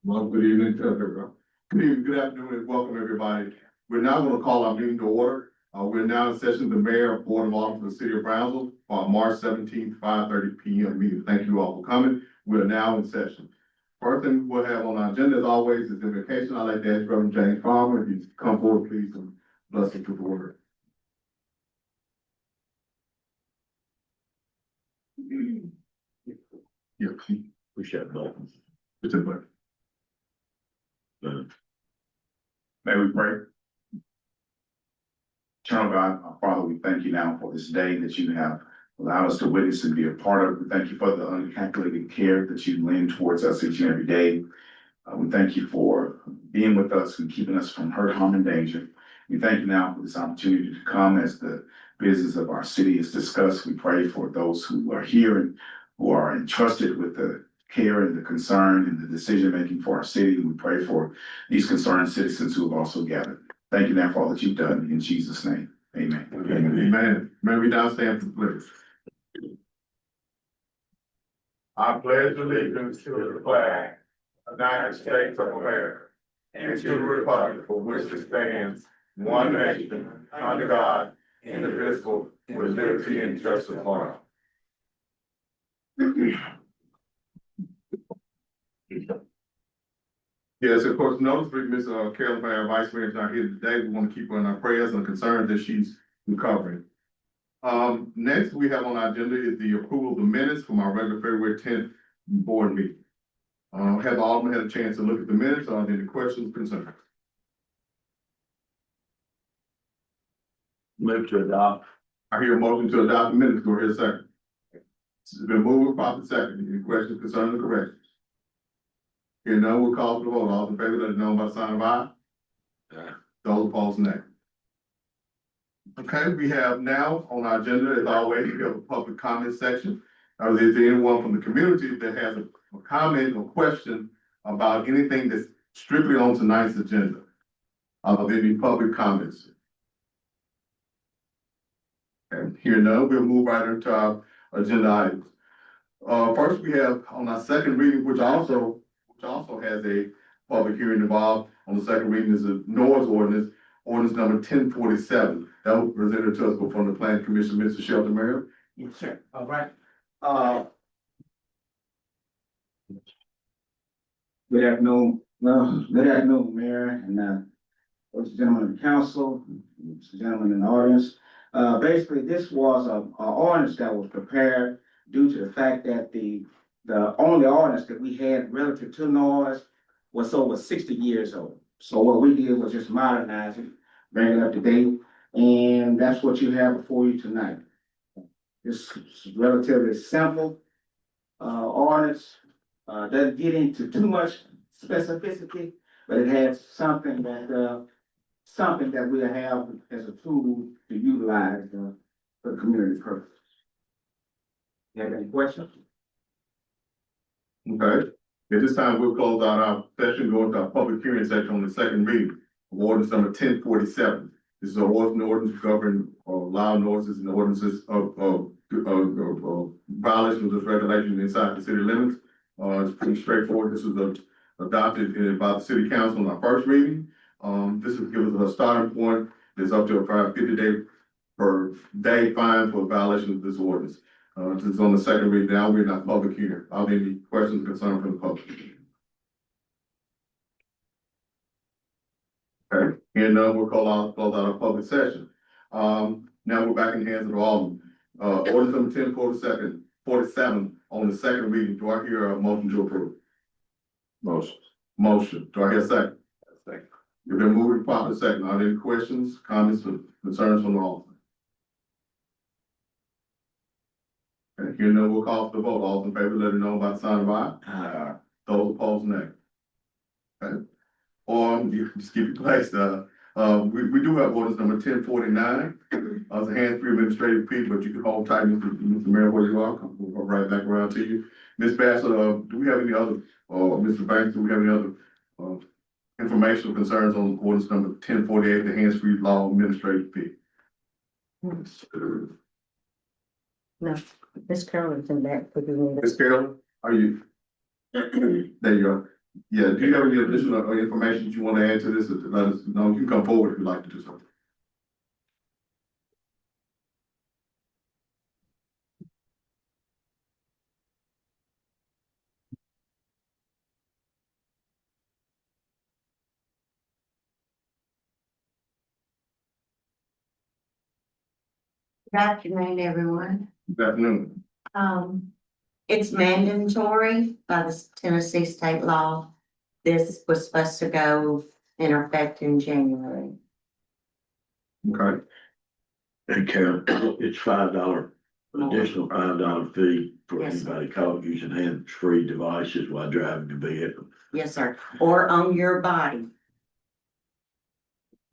Well, good evening to everyone. Good evening, good afternoon, and welcome everybody. We're now going to call our meeting to order. We're now in session with the mayor, board of aldermen for the city of Brownsville on March 17th, 5:30 p.m. meeting. Thank you all for coming. We are now in session. First thing we'll have on our agenda, as always, is invocation. I'd like to ask Reverend James Farmer, if you come forward, please, and bless us with the word. Yeah, We should know. it's a pleasure. May we pray? Eternal God, our Father, we thank you now for this day that you have allowed us to witness and be a part of. We thank you for the uncalculated care that you lend towards us each and every day. We thank you for being with us and keeping us from hurt, harm, and danger. We thank you now for this opportunity to come as the business of our city is discussed. We pray for those who are here and who are entrusted with the care and the concern and the decision-making for our city. We pray for these concerned citizens who have also gathered. Thank you now for all that you've done in Jesus' name. Amen. Amen. May we now stand for the pledge. I pledge allegiance to the flag of the United States of America and to the republic for which it stands, one nation, under God, indivisible, with liberty and justice for all. Yes, of course, notice that Ms. Carolyn, our vice mayor, is not here today. We want to keep her in our prayers and concerns that she's recovering. Next we have on our agenda is the approval of the minutes from our regular February 10th board meeting. Have the alderman had a chance to look at the minutes? Are there any questions, concerns? Move to adopt. I hear a motion to adopt the minutes. Go ahead, second. It's been moved, properly second. Any questions, concerns, or corrections? Here none, we'll call for the vote. All in favor, let it know by sign of aye. Aye. Those opposed, nay. Okay, we have now on our agenda, as always, we have a public comment section. Is there anyone from the community that has a comment or question about anything that's strictly on tonight's agenda? Of any public comments? Okay, here none, we'll move right into our agenda items. First, we have on our second reading, which also has a public hearing involved. On the second reading is a noise ordinance number 1047. That was presented to us before the planning commission, Mr. Shelton Mayor. Yes, sir. All right. Good afternoon, Mayor, and ladies and gentlemen of the council, ladies and gentlemen in the audience. Basically, this was a ordinance that was prepared due to the fact that the only ordinance that we had relative to noise was over 60 years old. So what we did was just modernize it, bring it up to date, and that's what you have before you tonight. It's relatively simple ordinance, doesn't get into too much specificity, but it has something that we'll have as a tool to utilize for the community purpose. You have any questions? Okay, at this time, we'll close out our session, go into our public hearing section on the second reading of ordinance number 1047. This is an ordinance governing loud noises and ordinances of violation of this regulation inside the city limits. It's pretty straightforward. This was adopted by the city council on our first reading. This is gives us a starting point. It's up to a 50-day per day fine for violation of this ordinance. This is on the second reading. Now we're in our public hearing. Are there any questions, concerns from the public? Okay, here none, we'll close out our public session. Now we're back in the hands of the alderman. Ordinance number 1047 on the second reading. Do I hear a motion to approve? Motion. Do I hear a second? Second. You've been moved properly second. Are there any questions, comments, or concerns from the alderman? Okay, here none, we'll call for the vote. All in favor, let it know by the sign of aye. Those opposed, nay. Okay. Or you just keep it placed. We do have ordinance number 1049. It's a hands-free administrative piece, but you can hold tight, Mr. Mayor, where you are. We'll go right back around to you. Ms. Bassett, do we have any other, Mr. Banks, do we have any other information or concerns on ordinance number 1048, the hands-free law administrative piece? No, Miss Carolyn's in back for the. Ms. Carolyn, are you? There you go. Yeah, do you have any additional information you want to add to this, let us know, you can come forward if you'd like to do so. Good afternoon, everyone. Good afternoon. It's mandatory by the Tennessee state law. This was supposed to go in effect in January. Okay, And Karen, it's $5, additional $5 fee for Yes, sir. anybody caught using hands-free devices while driving the vehicle. Yes, sir. Or on your body.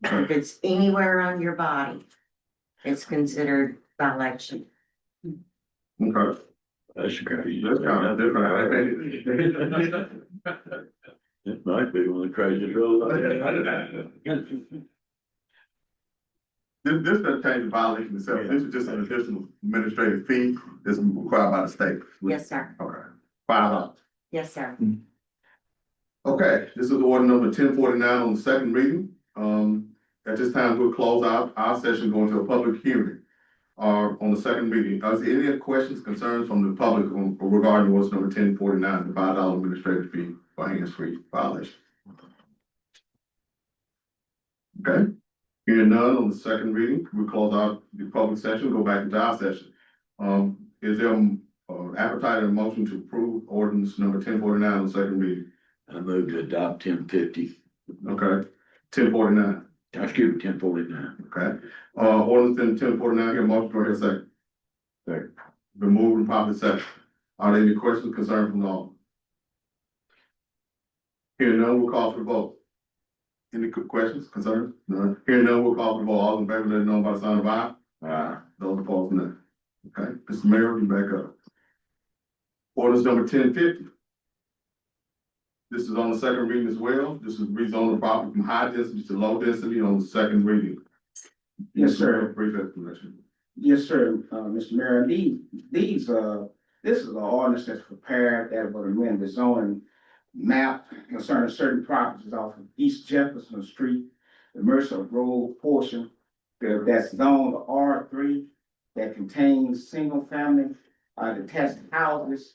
If it's anywhere on your body, it's considered violation. okay. That's crazy. That's kind of different. It might be one of the craziest rules I've ever. This doesn't change the violation itself, this is just an additional administrative fee that's required by the state. Yes, sir. Okay, $5. Yes, sir. Okay, this is order number 1049 on the second reading. At this time, we'll close out our session, going to a public hearing. On the second reading, is there any questions, concerns from the public regarding what's number 1049, the $5 administrative fee for hands-free violation? Okay, hearing none on the second reading, we'll close out the public session, go back into our session. Is there appetite and motion to approve ordinance number 1049 on the second reading? I moved to adopt 1050. Okay, 1049. Excuse me, 1049. Okay, ordinance 1049, here, motion, do I hear a second? Second. Been moved and properly second. Are there any questions, concerns from the audience? Hearing none, we'll call for the vote. Any questions, concerns? None. Hearing none, we'll call for the vote. All in favor, let it know by the sign of aye. Those opposed, nay. Okay, Mr. Mayor, you back up. Ordinance number 1050. This is on the second reading as well. This is rezoning property from high density to low density on the second reading. Yes, sir. Brief explanation. Yes, sir, Mr. Mayor, this is an ordinance that's prepared that will amend the zoning map concerning certain properties off of East Jefferson Street, the Mercer Road portion, that's zoned R3, that contains single-family, detached houses,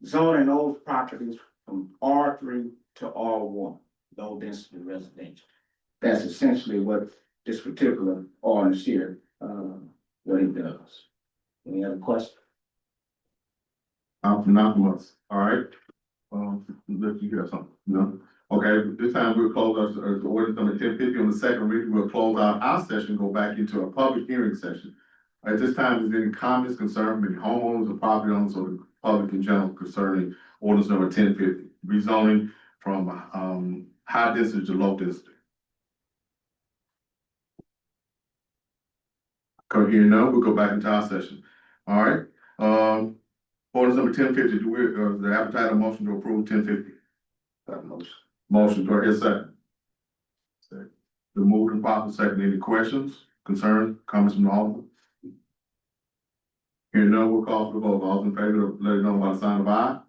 zoning those properties from R3 to R1, low density residential. That's essentially what this particular ordinance here, what it does. Any other questions? Not from us, all right? Let you have something, no? Okay, this time we'll close our, the ordinance number 1050 on the second reading, we'll close out our session, go back into a public hearing session. At this time, is there any comments, concerns, maybe homeowners or property owners or the public in general concerning ordinance number 1050, rezoning from, high density to low density? Okay, here now, we'll go back into our session, all right? Ordinance number 1050, do we, the appetite or motion to approve 1050? Motion. Motion, do I hear a second? Second. The moved and properly second, any questions, concerns, comments from the audience? Here none, we'll call for the vote, all in favor, let it know by the sign of aye.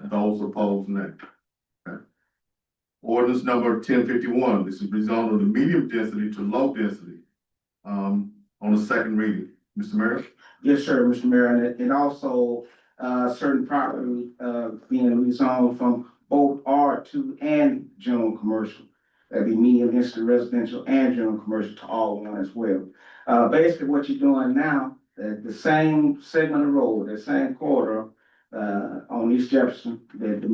Those opposed, nay. Okay. Ordinance number 1051, this is rezoned of the medium density to low density, on the second reading. Mr. Mayor? Yes, sir, Mr. Mayor, and it also, certain property, being rezoned from both R2 and general commercial. That'd be medium density residential and general commercial to all one as well. Basically what you're doing now, the same segment of road, the same corridor, on East Jefferson, the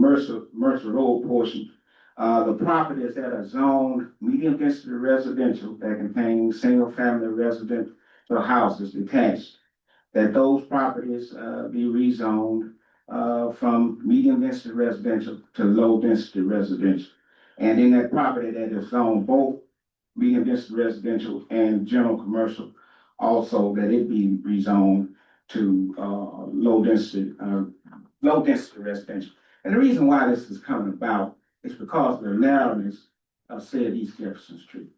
Mercer Road portion, the properties that are zoned medium density residential that contain single family residential houses detached, that those properties, be rezoned, from medium density residential to low density residential. And in that property that is zoned both medium density residential and general commercial, also that it be rezoned to, low density residential. And the reason why this is coming about is because of the narrowness of said East Jefferson Street.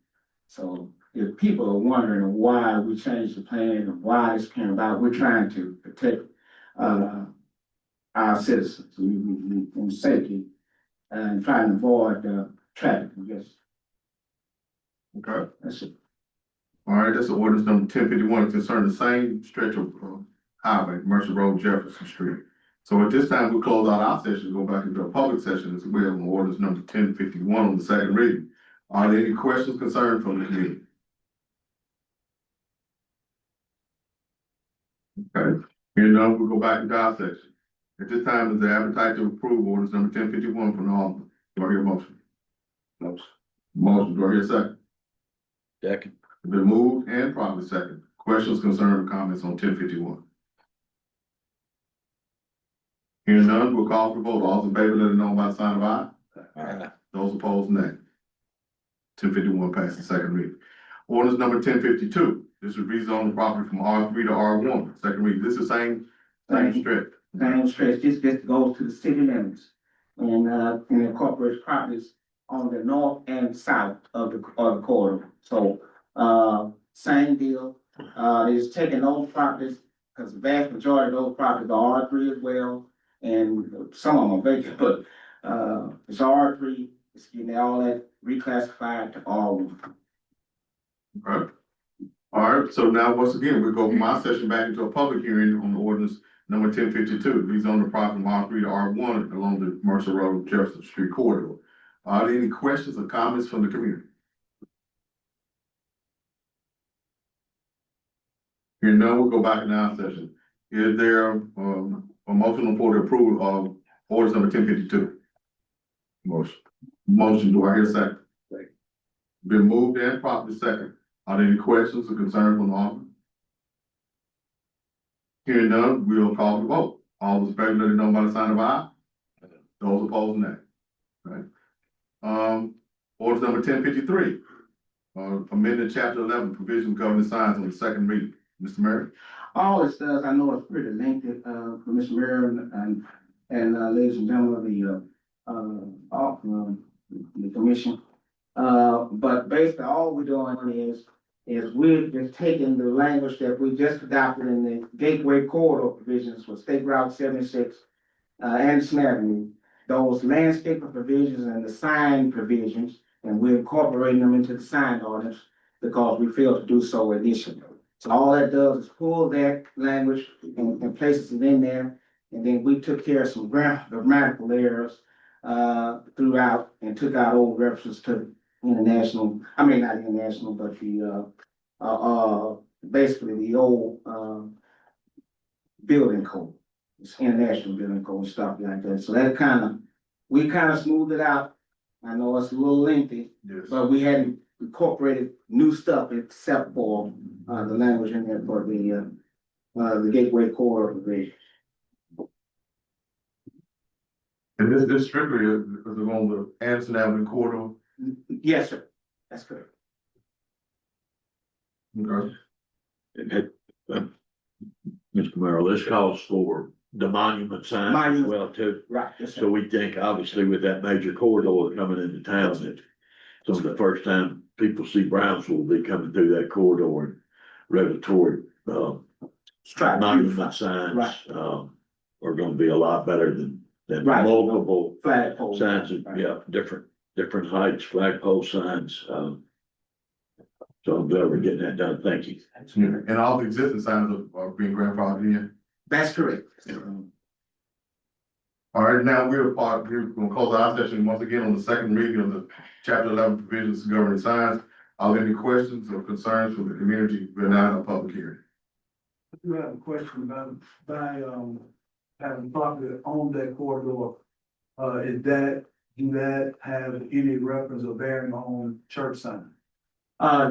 So if people are wondering why we changed the plan and why this came about, we're trying to protect, our citizens, and safety, and trying to avoid, traffic, I guess, Okay. that's it. All right, that's ordinance number 1051 concerning the same stretch of highway, Mercer Road, Jefferson Street. So at this time, we close out our session, go back into a public session as well on ordinance number 1051 on the second reading. Are there any questions concerned from the committee? Okay, hearing none, we'll go back into our session. At this time, is there appetite to approve ordinance number 1051 from the Alderman? Do I hear a motion? Motion, do I hear a second? Second. Been moved and properly second. Questions, concerns, or comments on 1051? Hearing none, we'll call for the vote. All those in favor, let it know by the sign of aye. Aye. Those opposed, nay. 1051 passes second reading. Ordinance number 1052. This is rezone the property from R3 to R1. Second reading. This is same stretch. Same stretch, this goes to the city limits, and incorporates properties on the north and south of the corridor. So, same deal, it's taking those properties, because the vast majority of those properties are R3 as well, and some of them are vacant, but, it's R3, it's getting all that reclassified to R1. Okay. All right, so now, once again, we go from our session back into a public hearing on the ordinance number 1052, rezone the property from R3 to R1 along the Mercer Road, Jefferson Street corridor. Are there any questions or comments from the community? Hearing none, we'll go back in our session. Is there, a motion for the approval of ordinance number 1052? Motion, do I hear a second? Second. Been moved and properly second. Are there any questions or concerns from the Alderman? Hearing none, we'll call the vote. All those in favor, let it know by the sign of aye. Those opposed, nay. Right. Ordinance number 1053. Amended chapter 11, provisions governing signs on the second reading. Mr. Murray? All this does, I know it's pretty lengthy, for Mr. Mayor and ladies and gentlemen of the commission. But basically, all we're doing is we're just taking the language that we just adopted in the Gateway Corridor provisions for State Route 76, Anderson Avenue, those landscaping provisions and the sign provisions, and we're incorporating them into the sign ordinance because we failed to do so initially. So all that does is pull that language and places it in there, and then we took care of some grammatical errors throughout and took out old references to international, I mean, not international, but the basically the old building code. It's international building code and stuff like that. So that we kind of smoothed it out. I know it's a little lengthy, Yes. but we hadn't incorporated new stuff except for the language in there for the Gateway Corridor provision. And this strictly is on the Anderson Avenue corridor. Yes, sir. That's correct. Okay. Mr. Merrill, this calls for the monument sign as Monument. well too. Right. Yes, sir. So we think obviously with that major corridor coming into town, that so the first time people see Brownsville will be coming through that corridor and regulatory, Strike. monument signs, Right. are gonna be a lot better than Right. multiple Flagpole. signs, Right. yeah, different heights, flagpole signs, so I'm glad we're getting that done, thank you. Yeah, and all the existing signs are being grandfathered in. That's correct. All right, now we're gonna close our session once again on the second reading of the chapter 11 provisions governing signs. Are there any questions or concerns from the community? We're now in a public hearing. I do have a question about having property on that corridor. Do that have any reference or bearing on church sign? The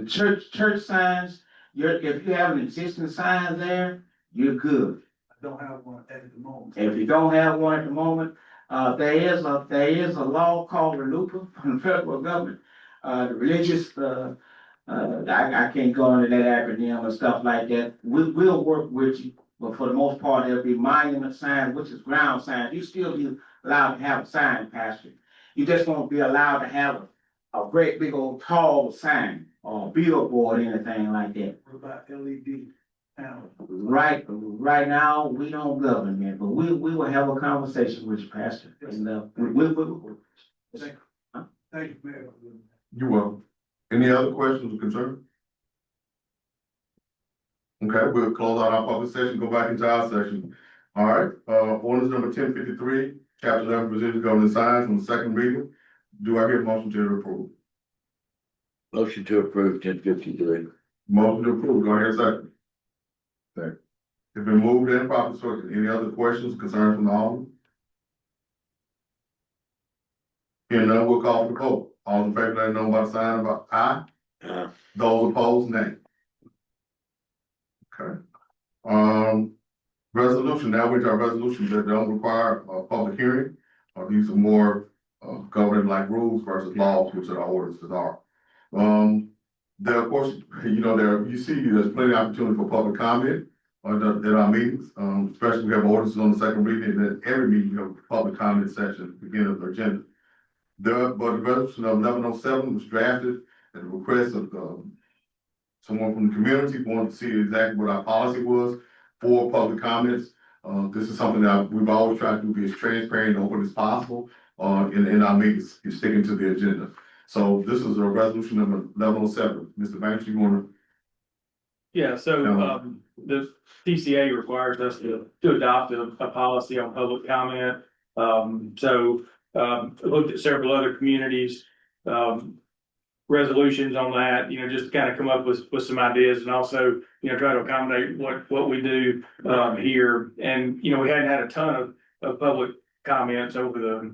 church signs, if you have an existing sign there, you're good. I don't have one at the moment. If you don't have one at the moment, there is a law called RLUIPA from the federal government. The religious, I can't go into that acronym and stuff like that. We'll work with you, but for the most part, there'll be monument signs, which is ground signs. You still be allowed to have a sign, Pastor. You just won't be allowed to have a great big old tall sign or billboard or anything like that. What about LED town? Right now, we don't govern it, but we will have a conversation with you, Pastor, and, Thank you, Mayor. You're welcome. Any other questions or concerns? Okay, we'll close out our public session, go back into our session. All right, ordinance number 1053, chapter 11, provisions governing signs on the second reading. Do I hear a motion to approve? Motion to approve 1053. Motion to approve, do I hear a second? Second. It's been moved and properly seconded. Any other questions, concerns from the audience? Hearing none, we'll call for the vote. All in favor, let it know by the sign of aye. Those opposed, nay. Okay. Resolution, now we're to our resolutions that don't require a public hearing. These are more, governing like rules versus laws, which are our ordinances are. There, of course, you see, there's plenty of opportunity for public comment at our meetings. Especially we have ordinances on the second reading, and then every meeting you have a public comment session, beginning of the agenda. But the resolution of 1107 was drafted at the request of, someone from the community who wanted to see exactly what our policy was for public comments. This is something that we've always tried to be as transparent and open as possible, in our meetings, is sticking to the agenda. So this is a resolution number 1107. Mr. Banks, you wanna? Yeah, so, the TCA requires us to adopt a policy on public comment. Looked at several other communities, resolutions on that, just to kind of come up with some ideas and also, try to accommodate what we do, here. And, we hadn't had a ton of public comments over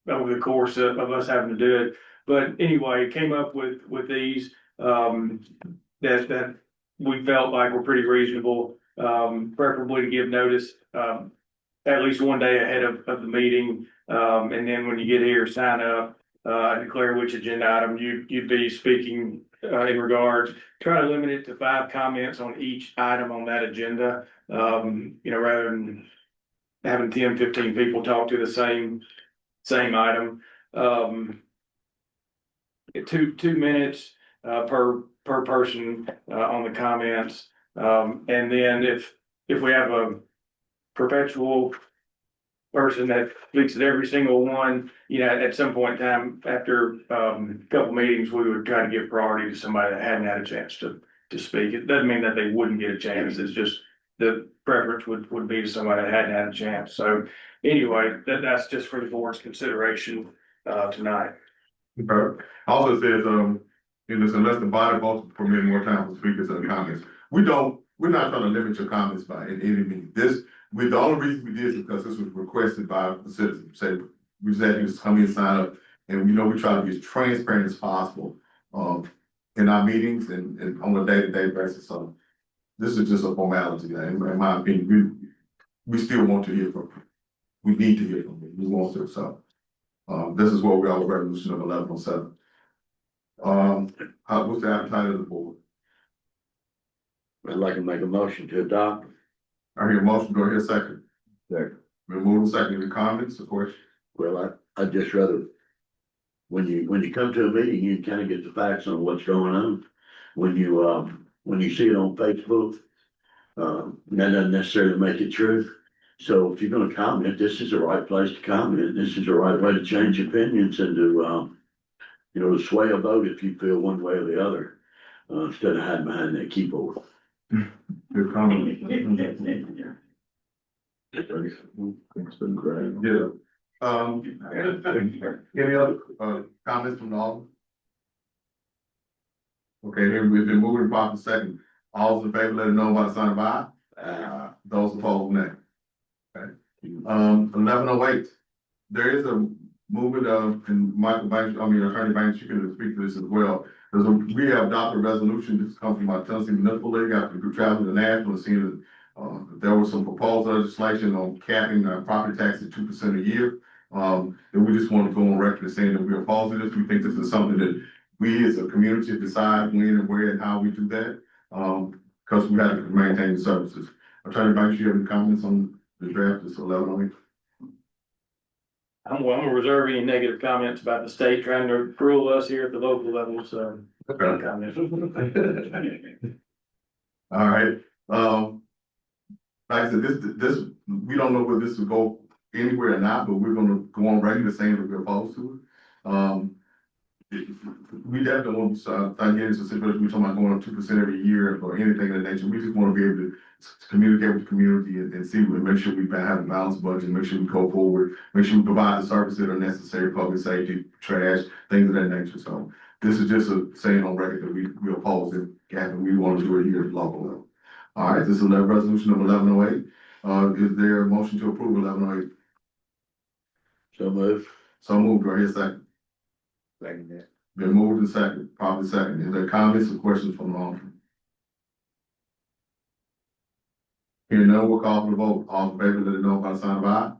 the course of us having to do it. But anyway, came up with these, that we felt like were pretty reasonable, preferably to give notice, at least one day ahead of the meeting. And then when you get here, sign up, declare which agenda item you'd be speaking, in regards. Try to limit it to 5 comments on each item on that agenda, rather than having 10, 15 people talk to the same item. 2 minutes, per person, on the comments. And then if we have a perpetual person that speaks at every single one, at some point in time, after, a couple meetings, we would try to give priority to somebody that hadn't had a chance to speak. It doesn't mean that they wouldn't get a chance. It's just the preference would be to somebody that hadn't had a chance. So anyway, that's just for the board's consideration, tonight. Okay. Also says, unless the body votes to permit more time for speakers and comments. We're not trying to limit your comments by any means. The only reason we did is because this was requested by the citizens. Say, we just had you to come in and sign up, and we try to be as transparent as possible, in our meetings and on a day-to-day basis. So this is just a formality, in my opinion. We still want to hear from you. We need to hear from you. We want to, so. This is where we are with resolution of 1107. What's the appetite of the board? I'd like to make a motion to adopt. I hear a motion, do I hear a second? Second. We'll move to second. Any comments or questions? Well, I'd just rather, when you come to a meeting, you kind of get the facts on what's going on. When you see it on Facebook, that doesn't necessarily make it true. So if you're gonna comment, this is the right place to comment. This is the right way to change opinions and to sway a vote if you feel one way or the other, instead of hiding behind that keyboard. Good comment. It's been great. Yeah. Any other, comments from the audience? Okay, here we've been moving properly second. All in favor, let it know by the sign of aye. Those opposed, nay. Okay. 1108. There is a movement of, and Attorney Banks, you can speak to this as well. We have adopted a resolution. This comes from our Tennessee Municipal League after we traveled to Nashville and seen that there was some proposed legislation on capping property tax at 2% a year. And we just want to go on record as saying that we are opposed to this. We think this is something that we as a community decide when and where and how we do that. Because we have to maintain the services. Attorney Banks, you have any comments on the draft? This 1108. I'm gonna reserve any negative comments about the state trying to rule us here at the local level, so. Okay. Comment. All right, Like I said, this, we don't know whether this will go anywhere or not, but we're gonna go on record saying that we're opposed to it. We definitely won't be, get into a situation, we're talking about going up 2% every year or anything of that nature. We just wanna be able to communicate with the community and see, make sure we have a balanced budget, make sure we go forward, make sure we provide the services that are necessary, public safety, trash, things of that nature. So this is just a saying on record that we oppose it, and we want to do it here at local level. All right, this is resolution number 1108. Is there a motion to approve 1108? So move. So moved, do I hear a second? Second that. Been moved and second, probably second. Is there comments or questions from the audience? Hearing none, we'll call for the vote. All in favor, let it know by the sign of aye.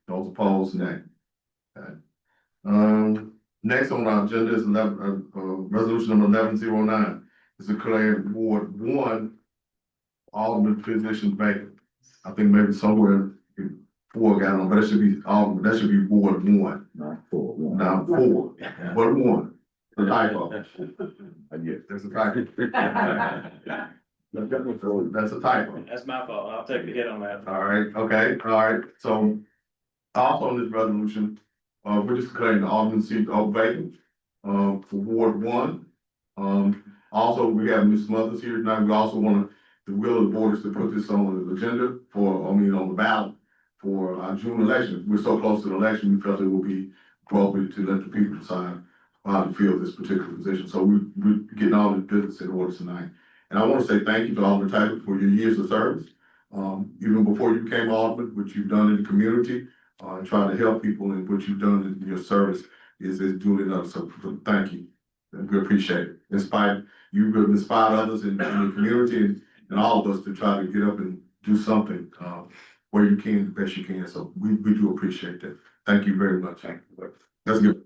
Those opposed, nay. Okay. Next on our agenda is resolution number 1109. It's declaring Ward 1 alderman position vacant. I think maybe somewhere 4 got on, but that should be alderman, that should be Ward 1. Not 4. Now 4, but 1. The typo. Yes. There's a typo. That's a typo. That's my fault. I'll take the hit on that. All right, okay, all right. So also on this resolution, we're just declaring the alderman seat vacant, for Ward 1. Also, we have Ms. Smothers here tonight. We also want the will of the board is to put this on the agenda on the ballot for our June election. We're so close to the election, we felt it would be appropriate to let the people decide how to fill this particular position. So we're getting all the business in order tonight. And I want to say thank you to Alderman Taylor for your years of service. Even before you became alderman, what you've done in the community, and trying to help people, and what you've done in your service is duly done. So thank you. And we appreciate it. You've inspired others in the community and all of us to try to get up and do something, where you can, the best you can. So we do appreciate that. Thank you very much. That's good.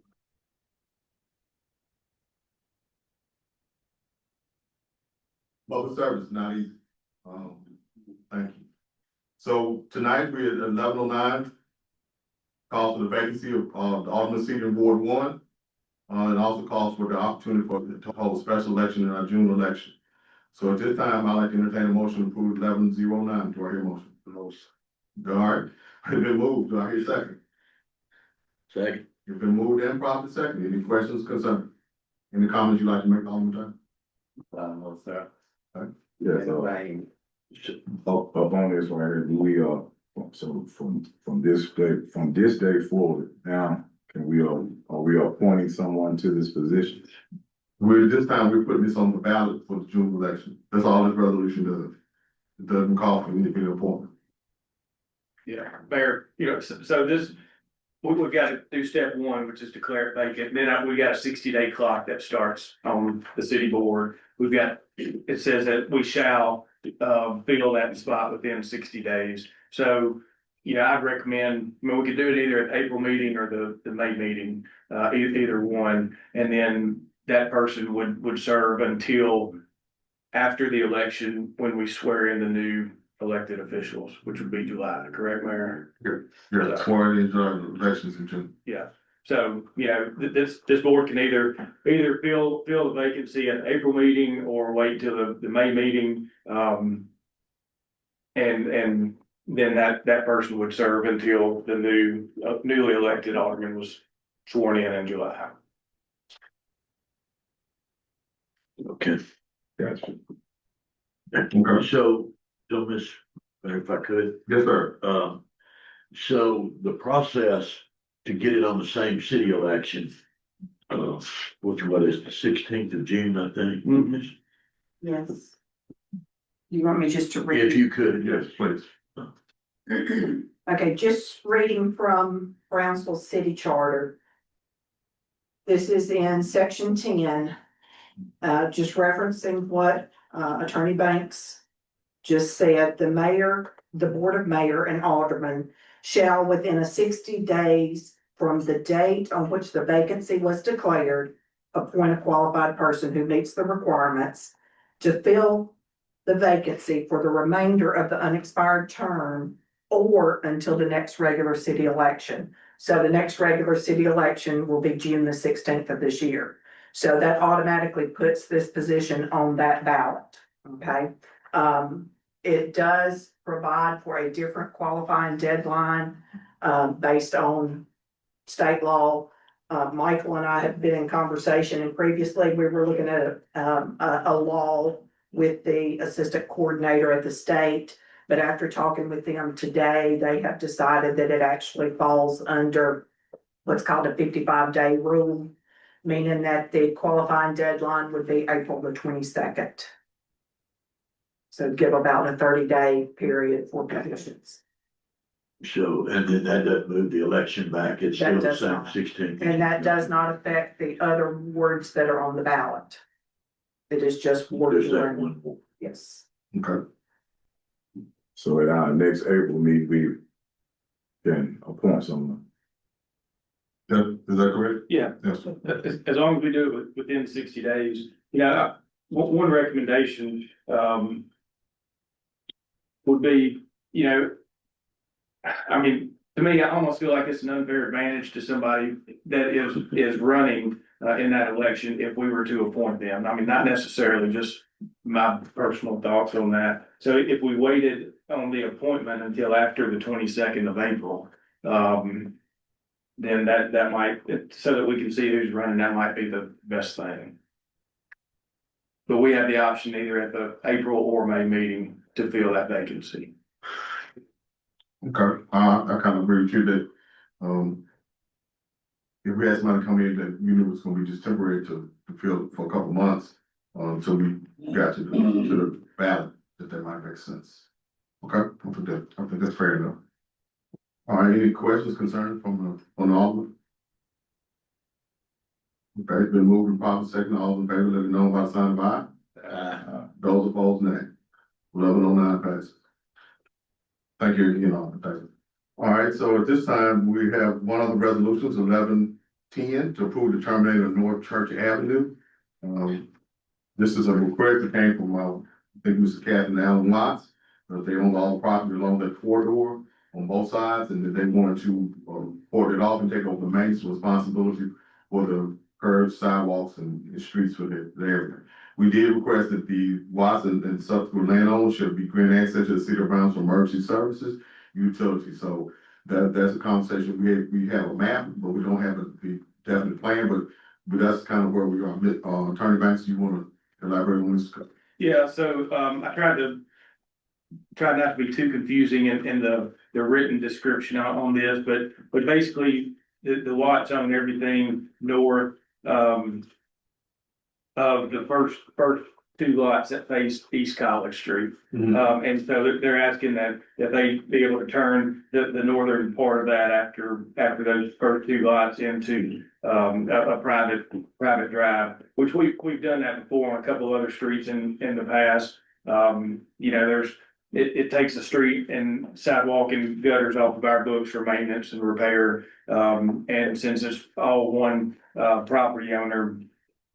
Public service, not easy. Thank you. So tonight we're at 1109. Calls for the vacancy of the alderman seat in Ward 1. And also calls for the opportunity to hold a special election in our June election. So at this time, I'd like to entertain a motion to approve 1109. Do I hear a motion? Motion. All right, it's been moved. Do I hear a second? Second. It's been moved and properly second. Any questions, concerns? Any comments you'd like to make, Alderman Taylor? No, sir. Yes, up on this right here, so from this day forward, now, are we appointing someone to this position? This time we're putting this on the ballot for the June election. That's all this resolution does. It doesn't call for any appointment. Yeah, Mayor, so this, we've got to do step 1, which is declare it vacant. Then we got a 60-day clock that starts on the city board. It says that we shall fill that spot within 60 days. So, I'd recommend, we could do it either at April meeting or the May meeting, either one. And then that person would serve until after the election, when we swear in the new elected officials, which would be July, correct, Mayor? You're sworn in elections in June. Yeah. So, this board can either fill the vacancy at the April meeting or wait till the May meeting. And then that person would serve until the newly elected alderman was sworn in July. Okay. Gotcha. Okay. So Miss, if I could, Yes, sir. so the process to get it on the same city election, what is the 16th of June, I think? Mhm. Yes. You want me just to If read? you could, Yes, please. Okay, just reading from Brownsville City Charter. This is in section 10, just referencing what Attorney Banks just said. The mayor, the board of mayor and aldermen shall, within 60 days from the date on which the vacancy was declared, appoint a qualified person who meets the requirements to fill the vacancy for the remainder of the unexpired term or until the next regular city election. So the next regular city election will be June the 16th of this year. So that automatically puts this position on that ballot, okay? It does provide for a different qualifying deadline, based on state law. Michael and I have been in conversation, and previously we were looking at a law with the assistant coordinator at the state. But after talking with them today, they have decided that it actually falls under what's called a 55-day rule, meaning that the qualifying deadline would be April the 22nd. So give about a 30-day period for petitions. So, and then that doesn't move the election back, it's still That the does same not. 16. And that does not affect the other words that are on the ballot. It is just There's that word. one more. Yes. Okay. So at our next April meeting, we can appoint someone. Is that correct? Yeah. Yes. As long as we do it within 60 days, you know, one recommendation, would be, you know, I mean, to me, I almost feel like it's an unfair advantage to somebody that is running, in that election if we were to appoint them. I mean, not necessarily just my personal thoughts on that. So if we waited on the appointment until after the 22nd of April, then that might, so that we can see who's running, that might be the best thing. But we have the option either at the April or May meeting to fill that vacancy. Okay, I kind of agree with you that, if we had somebody come in that you knew was gonna be just temporary to fill for a couple of months, until we got to the ballot, that might make sense. Okay, I think that's fair enough. All right, any questions, concerns from the Alderman? Okay, it's been moved and properly second, all in favor, let it know by sign of aye. Those opposed, nay. 1109 passes. Thank you again, Alderman. Thank you. All right, so at this time, we have one of the resolutions, 1110, to approve the terminating of North Church Avenue. This is a request that came from, I think, Mr. Catherine Allen Watts. They own all the property along that corridor on both sides, and that they wanted to port it off and take over the maintenance responsibility for the curbs, sidewalks, and streets for the area. We did request that the Watts and subsequent landowners should be granted access to the city of Brownsville for emergency services, utilities. So that's a conversation. We have a map, but we don't have the definite plan, but that's kind of where we are. Attorney Banks, you want to elaborate on this? Yeah, so, I tried not to be too confusing in the written description on this, but basically the Watts own everything north, of the first two lots that face East College Street. And so they're asking that they be able to turn the northern part of that after those first two lots into, a private drive, which we've done that before on a couple of other streets in the past. You know, it takes the street and sidewalk and gutters off of our books for maintenance and repair. And since it's all one, property owner,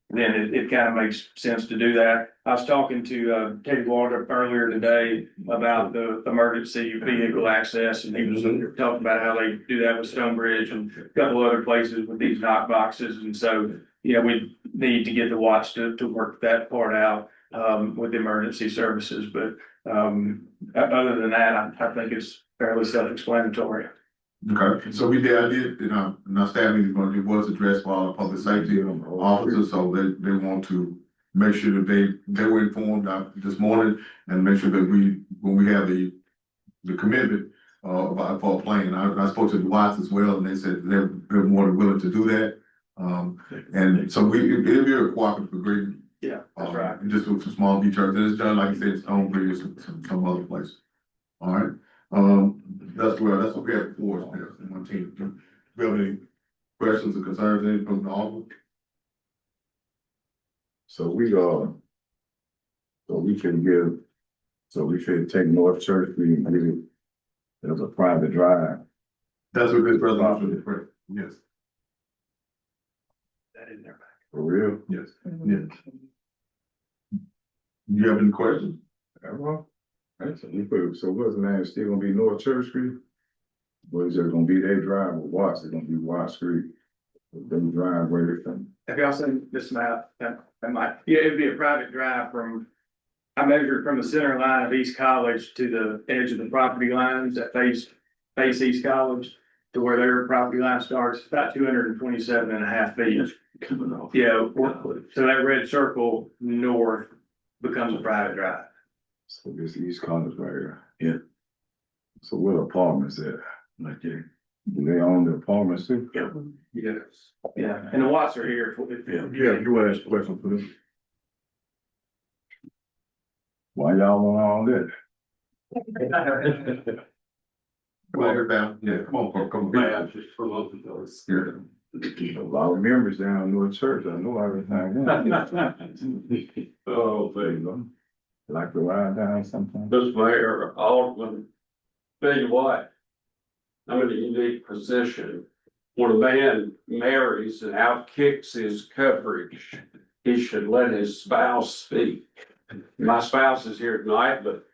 then it kind of makes sense to do that. I was talking to Teddy Walter earlier today about the emergency vehicle access, and he was talking about how they do that with Stonebridge and a couple other places with these knock boxes. And so, you know, we need to get the Watts to work that part out with emergency services. But other than that, I think it's fairly self-explanatory. Okay, so I did, in our staff meeting, but it was addressed by our public safety officers, so they want to make sure that they were informed this morning and make sure that when we have the commitment for a plan. I spoke to the Watts as well, and they said they're more than willing to do that. And so it'll be a cooperative agreement. Yeah, that's right. Just with some small details, and it's done, like I said, Stonebridge and some other places. All right, that's what we have before us there in my team. Do you have any questions or concerns, anything from the audience? So we should take North Church Street and give it as a private drive. That's what this resolution is for, yes, That in there. For real? yes, yes. Do you have any questions? So what's the name? Still gonna be North Church Street? Or is it gonna be their drive with Watts? It's gonna be Watts Street. Them drive where they from. Have y'all seen this map? That might, yeah, it'd be a private drive from I measured from the center line of East College to the edge of the property lines that face East College to where their property line starts, about 227.5 feet. Coming off. Yeah, so that red circle north becomes a private drive. So this East College right here. Yeah. So where the apartments at? Right there. Do they own the apartments too? Yes. Yeah, and the Watts are here. Yeah, you want to ask a question for this? Why y'all want all that? Come on, everybody. Yeah, come on, come on. just promoting those. Yeah. A lot of members down in North Church, I know everything. Oh, There you go. Like to ride down sometimes. this mayor, Alderman, tell you what. I'm in a unique position. When a man marries and outkicks his coverage, he should let his spouse speak. My spouse is here tonight, but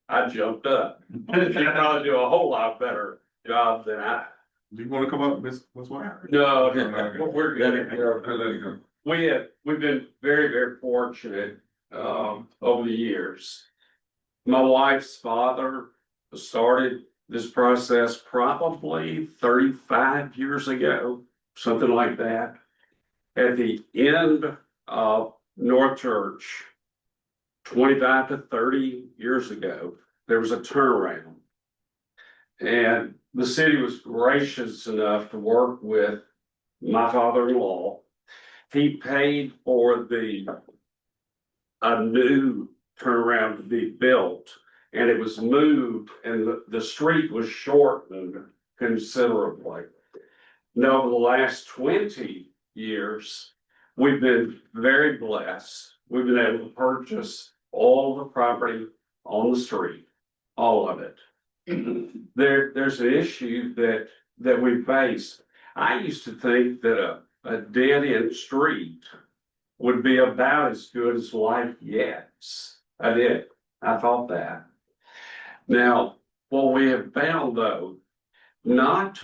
I jumped up. She probably do a whole lot better job than I. Do you wanna come up, Miss White? No, we're good. Let it go. We've been very, very fortunate, over the years. My wife's father started this process probably 35 years ago, something like that. At the end of North Church, 25 to 30 years ago, there was a turnaround. And the city was gracious enough to work with my father-in-law. He paid for a new turnaround to be built, and it was moved, and the street was shortened considerably. Now, over the last 20 years, we've been very blessed. We've been able to purchase all the property on the street, all of it. There's an issue that we face. I used to think that a dead-end street would be about as good as life gets. I did. I thought that. Now, what we have found though, not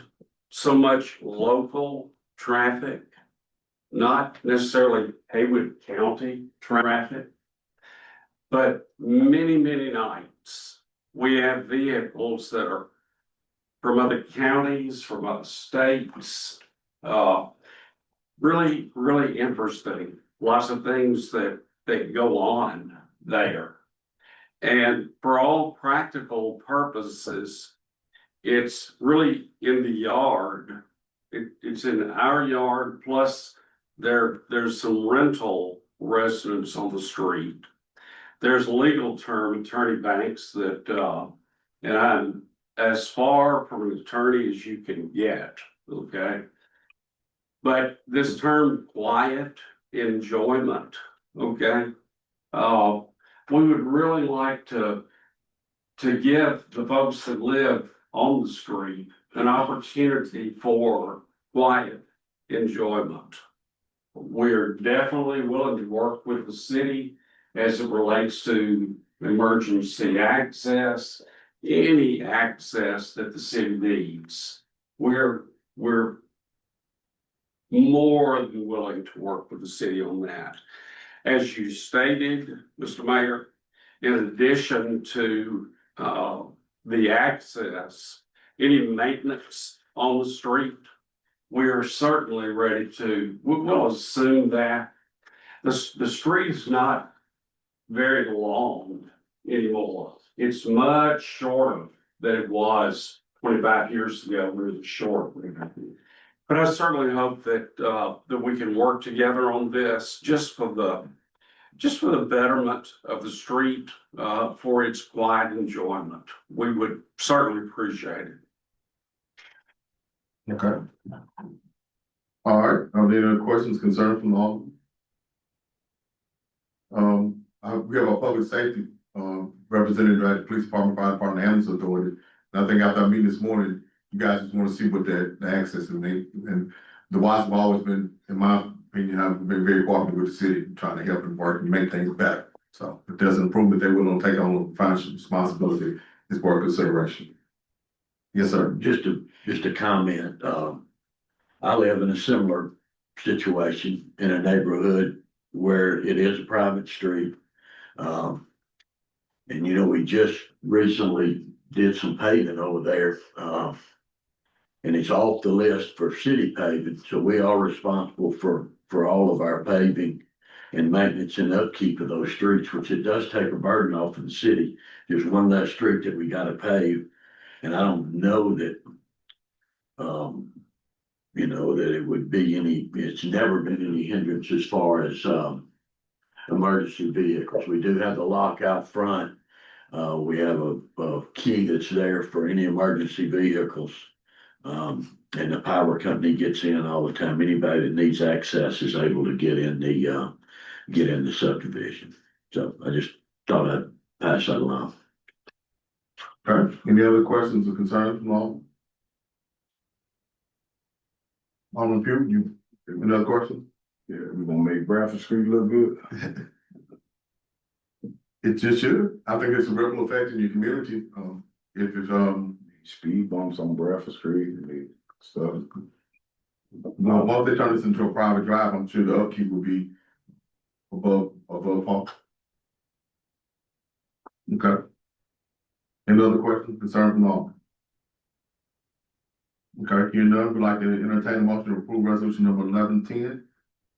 so much local traffic, not necessarily Haywood County traffic, but many, many nights, we have vehicles that are from other counties, from other states. Really, really interesting. Lots of things that go on there. And for all practical purposes, it's really in the yard. It's in our yard, plus there's some rental residents on the street. There's a legal term, attorney banks, that and I'm as far from an attorney as you can get, okay? But this term quiet enjoyment, okay? We would really like to give the folks that live on the street an opportunity for quiet enjoyment. We're definitely willing to work with the city as it relates to emergency access, any access that the city needs. We're more than willing to work with the city on that. As you stated, Mr. Mayor, in addition to the access, any maintenance on the street, we are certainly ready to, we'll assume that the street is not very long anymore. It's much shorter than it was 25 years ago, really short. But I certainly hope that we can work together on this just for the betterment of the street, for its quiet enjoyment. We would certainly appreciate it. Okay. All right, are there any questions, concerns from the audience? We have a public safety, representative at the police department, fire department, ambulance authority. And I think after our meeting this morning, you guys just want to see what the access and the Watts have always been, in my opinion, have been very cooperative with the city, trying to help and work and make things better. So if there's an improvement, they will take on financial responsibility, is for consideration. Yes, sir. Just a comment, I live in a similar situation in a neighborhood where it is a private street. And you know, we just recently did some paving over there, and it's off the list for city paving, so we are responsible for all of our paving and maintenance and upkeep of those streets, which it does take a burden off of the city. There's one less street that we gotta pave, and I don't know that, you know, that it would be any, it's never been any hindrance as far as, emergency vehicles. We do have the lock out front. We have a key that's there for any emergency vehicles. And the power company gets in all the time. Anybody that needs access is able to get in the subdivision. So I just thought I'd pass that along. All right, any other questions or concerns from all? Alderman Pugh, you, another question? Yeah, we gonna make Bradford Street look good. It just should. I think it's a ripple effect in your community. If it's, Speed bumps on Bradford Street and stuff. well, once they turn this into a private drive, I'm sure the upkeep will be above par. Okay. Any other questions, concerns from all? Okay, hearing none, we'd like to entertain a motion to approve resolution number 1110.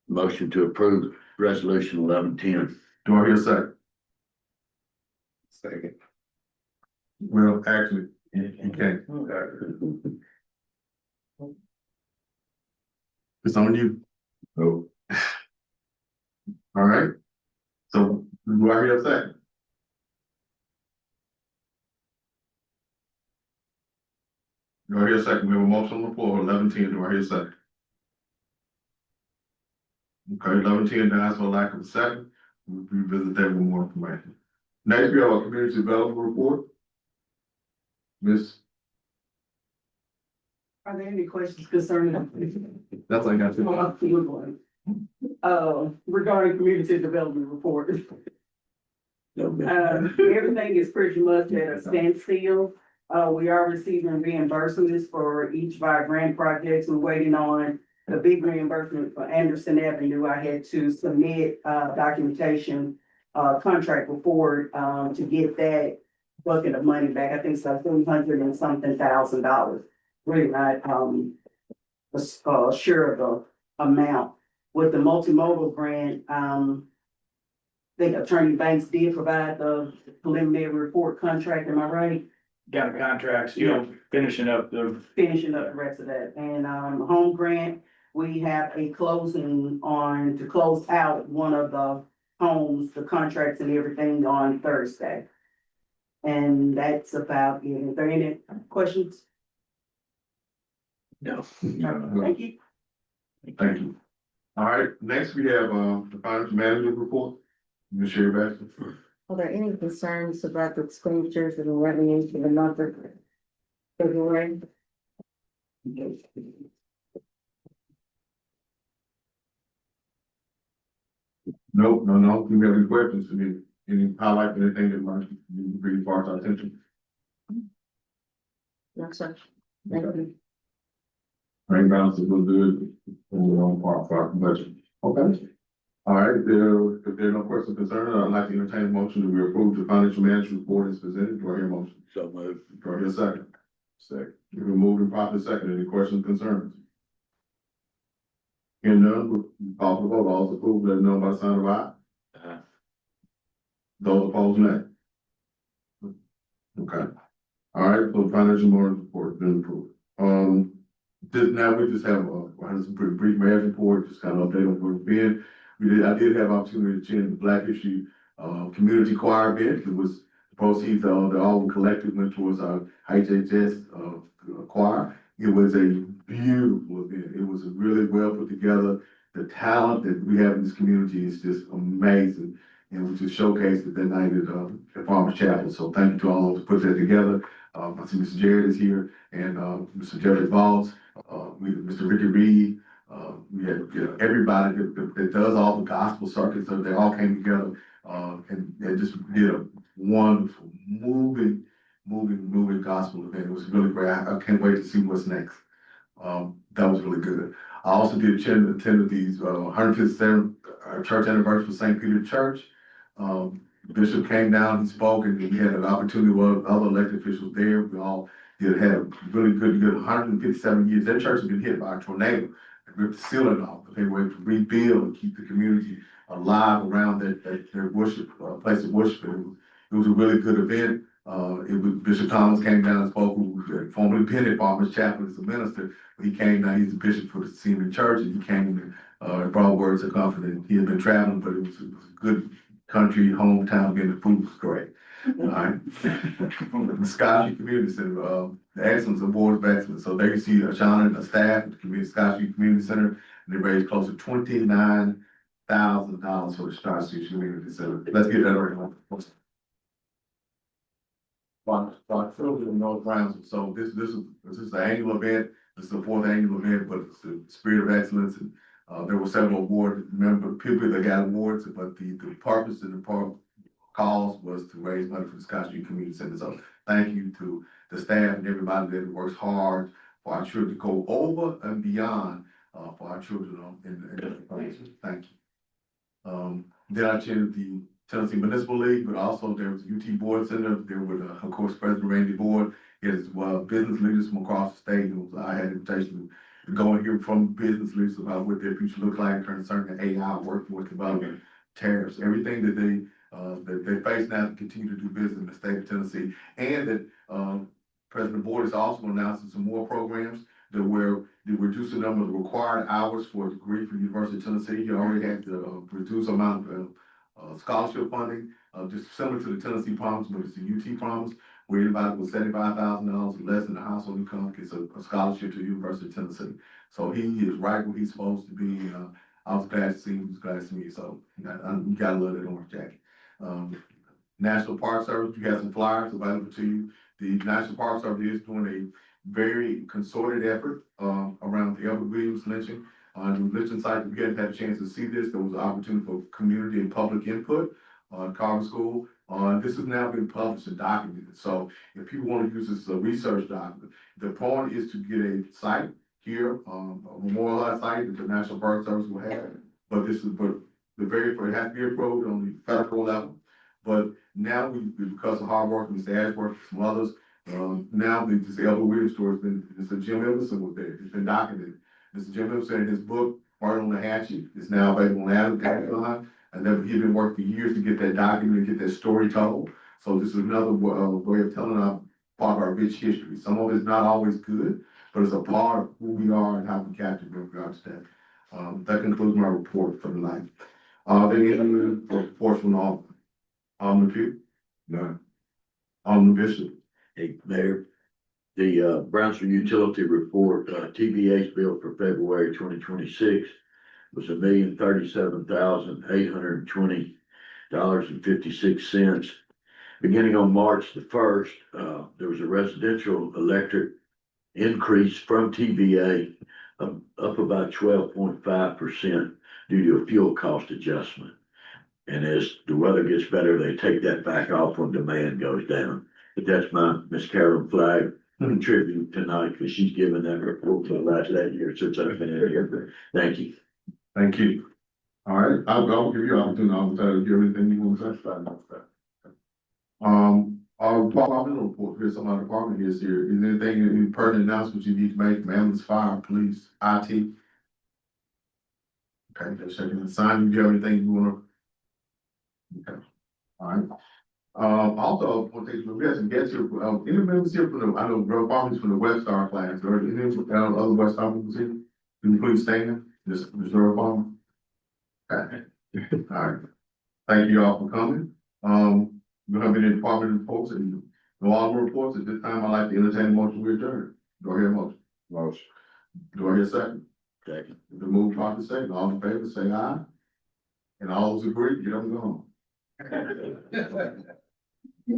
Motion to approve resolution 1110. Do I hear a second? Second. Well, actually, you can't. It's on you. No, All right. So do I hear a second? Do I hear a second? We have a motion on the floor, 1110. Do I hear a second? Okay, 1110 dies for lack of a second. We'll revisit that with more information. Next, we have a community development report. Miss, Are there any questions concerning? that's like I said. Regarding community development report, No, everything is pretty much at a standstill. We are receiving reimbursements for each of our grant projects. We're waiting on the big reimbursement for Anderson Avenue. I had to submit, documentation, contract report, to get that bucket of money back. I think it's like $300 and something thousand. Really not, sure of the amount. With the multimodal grant, I think Attorney Banks did provide the preliminary report contract, am I right? Got a contract, still finishing up the, Finishing up the rest of that. And, home grant, we have a closing on, to close out one of the homes, the contracts and everything on Thursday. And that's about it. Is there any questions? no. Thank you. Thank you. All right, next we have, the financial management report. Ms. Sherry Baxter. Are there any concerns about the expenditures and the revenues for the month of February? No. Do we have any questions? Any highlight, anything that might bring far to our attention? No, sir. Thank you. Rank balance is real good. Overall part for our budget. Okay. All right, if there are no questions concerning, I'd like to entertain a motion to approve the financial management report as presented. Do I hear a motion? So moved. Do I hear a second? Second. We will move and properly second. Any questions, concerns? Hearing none, we'll call for the vote. All those approved, let it know by the sign of aye. Aye. Those opposed, nay. Okay. All right, so the financial management report has been approved. Now we just have some pretty brief management report, just kind of update on where we've been. I did have opportunity to attend the Black History, Community Choir event. It was, the proceeds, they all were collected, went towards our HHS, choir. It was a beautiful event. It was really well put together. The talent that we have in this community is just amazing. And we just showcased it that night at Farmers Chapel. So thank you to all those who put that together. I see Mr. Jared is here and, Mr. Jerry Balls, Mr. Ricky Reed. We had, everybody that does all the gospel circuits, so they all came together, and they just did a wonderful, moving gospel event. It was really great. I can't wait to see what's next. That was really good. I also did attend these, 157th church anniversary for St. Peter Church. Bishop came down, he spoke, and we had an opportunity with other elected officials there. We all did have really good 157 years. Their church had been hit by a tornado. They ripped the ceiling off, but they were able to rebuild and keep the community alive around their worship, place of worship. It was a really good event. Bishop Thomas came down and spoke, who had formerly been at Farmers Chapel as a minister. He came down, he's the bishop for the Seaman Church, and he came and brought words of comfort. And he had been traveling, but it was a good country, hometown, again, the food was great. All right. The Scott Street Community Center, the Excellence Award of Excellence. So there you see Shauna and the staff at the Scott Street Community Center, and they raised close to $29,000 for the Scott Street Community Center. Let's get that organized. In North Brownsville. So this is the annual event. This is the 4th annual event, but it's the Spirit of Excellence. And there were several award people that got awards, but the purpose and the cause was to raise money for the Scott Street Community Center. So thank you to the staff and everybody that works hard for our children to go over and beyond for our children in different places. Thank you. Then I attended the Tennessee Municipal League, but also there was a UT Board Center. There was, of course, President Randy Board. He has business leaders from across the state. I had an invitation to go and hear from business leaders about what their future looks like concerning AI, workforce development, tariffs, everything that they face now to continue to do business in the state of Tennessee. And that President Board is also announcing some more programs that will reduce the number of required hours for a degree from the University of Tennessee. You already had the reduced amount of scholarship funding, just similar to the Tennessee Promise, but it's the UT Promise, where anybody with $75,000 or less in the household income gets a scholarship to the University of Tennessee. So he is right where he's supposed to be. I was glad to see him. He was glad to see me. So you gotta love that orange jacket. National Park Service, you have some flyers available to you. The National Park Service is doing a very concerted effort around the Edward Williams lynching. On the lynching site, if you hadn't had a chance to see this, there was an opportunity for community and public input on Carver School. This has now been published and documented. So if people want to use this as a research document, the point is to get a site here, a memorialized site that the National Park Service will have. But it has to be approved on the federal level. But now because of hard work, Mr. Ashworth, and some others, now this Edward Williams story Mr. Jim Emerson was there. It's been documented. Mr. Jim Emerson, in his book, Murder on the Hatchet, is now available on Amazon. And he'd been working for years to get that document, get that story told. So this is another way of telling our part of our rich history. Some of it's not always good, but it's a part of who we are and how we capture where we are today. That concludes my report for tonight. Then any reports from Alderman Pugh? None. Alderman Bishop? Hey, Mayor, the Brownsville Utility Report, TBA's bill for February 2026 was $1,037,820.56. Beginning on March the 1st, there was a residential electric increase from TBA up about 12.5% due to a fuel cost adjustment. And as the weather gets better, they take that back off when demand goes down. But that's my Miss Carolyn Flagg contribute tonight, because she's given that report for the last 8 years since I've been in here. Thank you. Thank you. All right, I'll give you an opportunity. I'll tell you everything you want to say about that. Our departmental report, here's some of our department heads here. Is there anything, any pertinent announcements you need to make from ambulance, fire, police, IT? Okay, just checking the sign. Do you have anything you want to? Okay, all right. Also, one thing, we have some guests here, any members here from the, I know, departments from the West Star class, or any other West Star members here? Can you please stand? Just Reserve Farm. Okay. All right. Thank you all for coming. We don't have any department reports and no other reports. At this time, I'd like to entertain a motion to adjourn. Do I hear a motion? Motion. Do I hear a second? Second. The move properly second. All in favor, say aye. And all those agree, get them going.